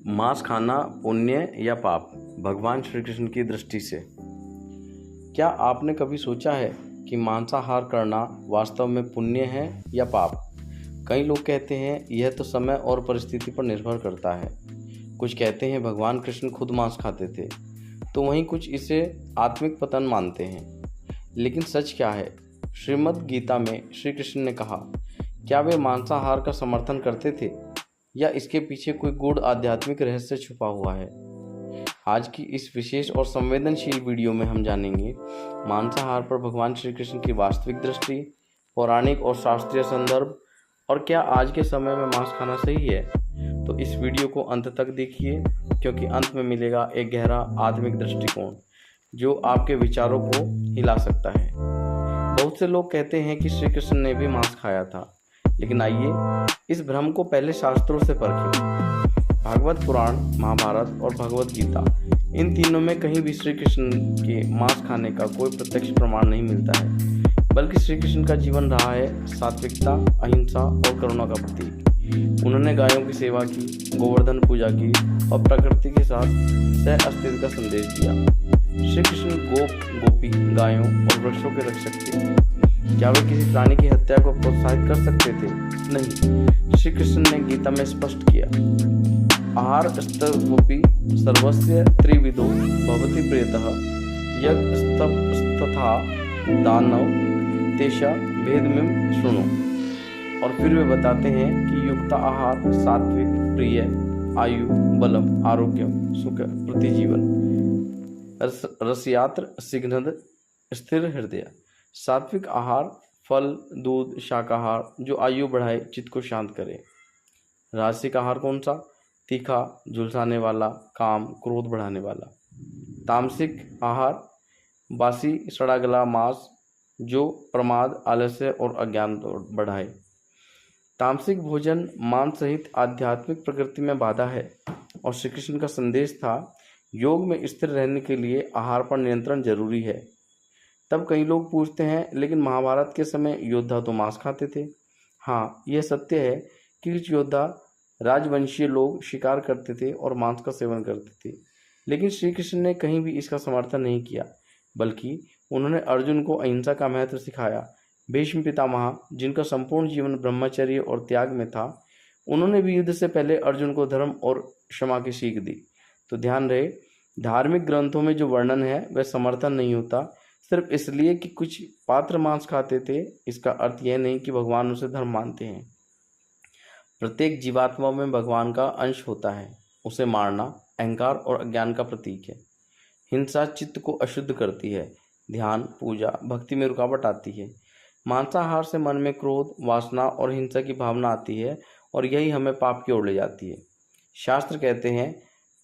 मांस खाना पुण्य या पाप, भगवान श्री कृष्ण की दृष्टि से। क्या आपने कभी सोचा है कि मांसाहार करना वास्तव में पुण्य है या पाप? कई लोग कहते हैं यह तो समय और परिस्थिति पर निर्भर करता है। कुछ कहते हैं भगवान कृष्ण खुद मांस खाते थे, तो वहीं कुछ इसे आत्मिक पतन मानते हैं। लेकिन सच क्या है? श्रीमद् गीता में श्री कृष्ण ने कहा, क्या वे मांसाहार का समर्थन करते थे या इसके पीछे कोई गूढ़ आध्यात्मिक रहस्य छुपा हुआ है? आज की इस विशेष और संवेदनशील वीडियो में हम जानेंगे मांसाहार पर भगवान श्री कृष्ण की वास्तविक दृष्टि, पौराणिक और शास्त्रीय संदर्भ, और क्या आज के समय में मांस खाना सही है। तो इस वीडियो को अंत तक देखिए, क्योंकि अंत में मिलेगा एक गहरा आत्मिक दृष्टिकोण जो आपके विचारों को हिला सकता है। बहुत से लोग कहते हैं कि श्री कृष्ण ने भी मांस खाया था, लेकिन आइए इस भ्रम को पहले शास्त्रों से परखें। भागवत पुराण, महाभारत और भगवत गीता, इन तीनों में कहीं भी श्री कृष्ण के मांस खाने का कोई प्रत्यक्ष प्रमाण नहीं मिलता है, बल्कि श्री कृष्ण का जीवन रहा है सात्विकता, अहिंसा और करुणा का प्रतीक। उन्होंने गायों की सेवा की, गोवर्धन पूजा की और प्रकृति के साथ सह अस्तित्व का संदेश दिया। श्री कृष्ण गोपी, गायों और वृक्षों के रक्षक थे। क्या वे किसी प्राणी की हत्या को प्रोत्साहित कर सकते थे? नहीं। श्री कृष्ण ने गीता में स्पष्ट किया, आहार स्तवोपि सर्वस्य त्रिविधो भवति प्रियतः यज्ञस्तथा दानव तेषा भेदमिम शृणु। और फिर वे बताते हैं कि युक्त आहार सात्विक, प्रिय, आयु, बलम, आरोग्यम, सुख, प्रतिजीवन, रसयात्र, सिघ्नद, स्थिर हृदय। सात्विक आहार फल, दूध, शाकाहार जो आयु बढ़ाए, चित्त को शांत करे। राजसिक आहार कौन सा? तीखा, झुलसाने वाला, काम, क्रोध बढ़ाने वाला। तामसिक आहार बासी, सड़ा गला मांस जो प्रमाद, आलस्य और अज्ञान बढ़ाए। तामसिक भोजन मांस सहित आध्यात्मिक प्रकृति में बाधा है, और श्री कृष्ण का संदेश था योग में स्थिर रहने के लिए आहार पर नियंत्रण जरूरी है। तब कई लोग पूछते हैं, लेकिन महाभारत के समय योद्धा तो मांस खाते थे। हाँ, यह सत्य है कि कुछ योद्धा, राजवंशीय लोग शिकार करते थे और मांस का सेवन करते थे, लेकिन श्री कृष्ण ने कहीं भी इसका समर्थन नहीं किया, बल्कि उन्होंने अर्जुन को अहिंसा का महत्व सिखाया। भीष्म पितामह, जिनका संपूर्ण जीवन ब्रह्मचर्य और त्याग में था, उन्होंने भी युद्ध से पहले अर्जुन को धर्म और क्षमा की सीख दी। तो ध्यान रहे, धार्मिक ग्रंथों में जो वर्णन है वह समर्थन नहीं होता सिर्फ इसलिए कि कुछ पात्र मांस खाते थे। इसका अर्थ यह नहीं कि भगवान उसे धर्म मानते हैं। प्रत्येक जीवात्मा में भगवान का अंश होता है। उसे मारना अहंकार और अज्ञान का प्रतीक है। हिंसा चित्त को अशुद्ध करती है। ध्यान, पूजा, भक्ति में रुकावट आती है। मांसाहार से मन में क्रोध, वासना और हिंसा की भावना आती है, और यही हमें पाप की ओर ले जाती है। शास्त्र कहते हैं,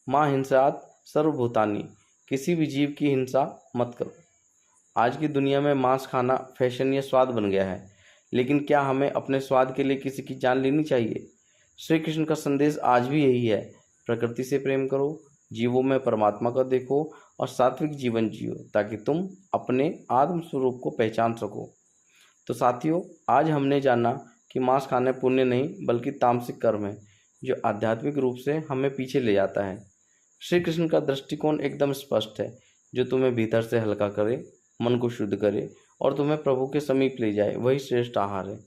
मां हिंसात सर्वभूतानि, किसी भी जीव की हिंसा मत करो। आज की दुनिया में मांस खाना फैशन या स्वाद बन गया है, लेकिन क्या हमें अपने स्वाद के लिए किसी की जान लेनी चाहिए? श्री कृष्ण का संदेश आज भी यही है, प्रकृति से प्रेम करो, जीवों में परमात्मा को देखो और सात्विक जीवन जियो, ताकि तुम अपने आत्म स्वरूप को पहचान सको। तो साथियों, आज हमने जाना कि मांस खाना पुण्य नहीं बल्कि तामसिक कर्म है, जो आध्यात्मिक रूप से हमें पीछे ले जाता है। श्री कृष्ण का दृष्टिकोण एकदम स्पष्ट है, जो तुम्हें भीतर से हल्का करे, मन को शुद्ध करे और तुम्हें प्रभु के समीप ले जाए, वही श्रेष्ठ आहार है।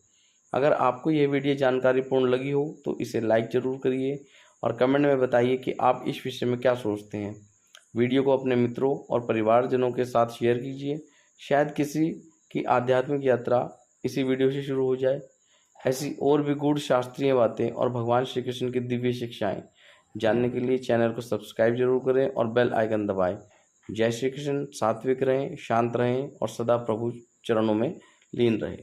अगर आपको यह वीडियो जानकारीपूर्ण लगी हो तो इसे लाइक जरूर करिए और कमेंट में बताइए कि आप इस विषय में क्या सोचते हैं। वीडियो को अपने मित्रों और परिवारजनों के साथ शेयर कीजिए। शायद किसी की आध्यात्मिक यात्रा इसी वीडियो से शुरू हो जाए। ऐसी और भी गूढ़ शास्त्रीय बातें और भगवान श्री कृष्ण की दिव्य शिक्षाएं जानने के लिए चैनल को सब्सक्राइब जरूर करें और बेल आइकन दबाएं। जय श्री कृष्ण। सात्विक रहें, शांत रहें और सदा प्रभु चरणों में लीन रहें।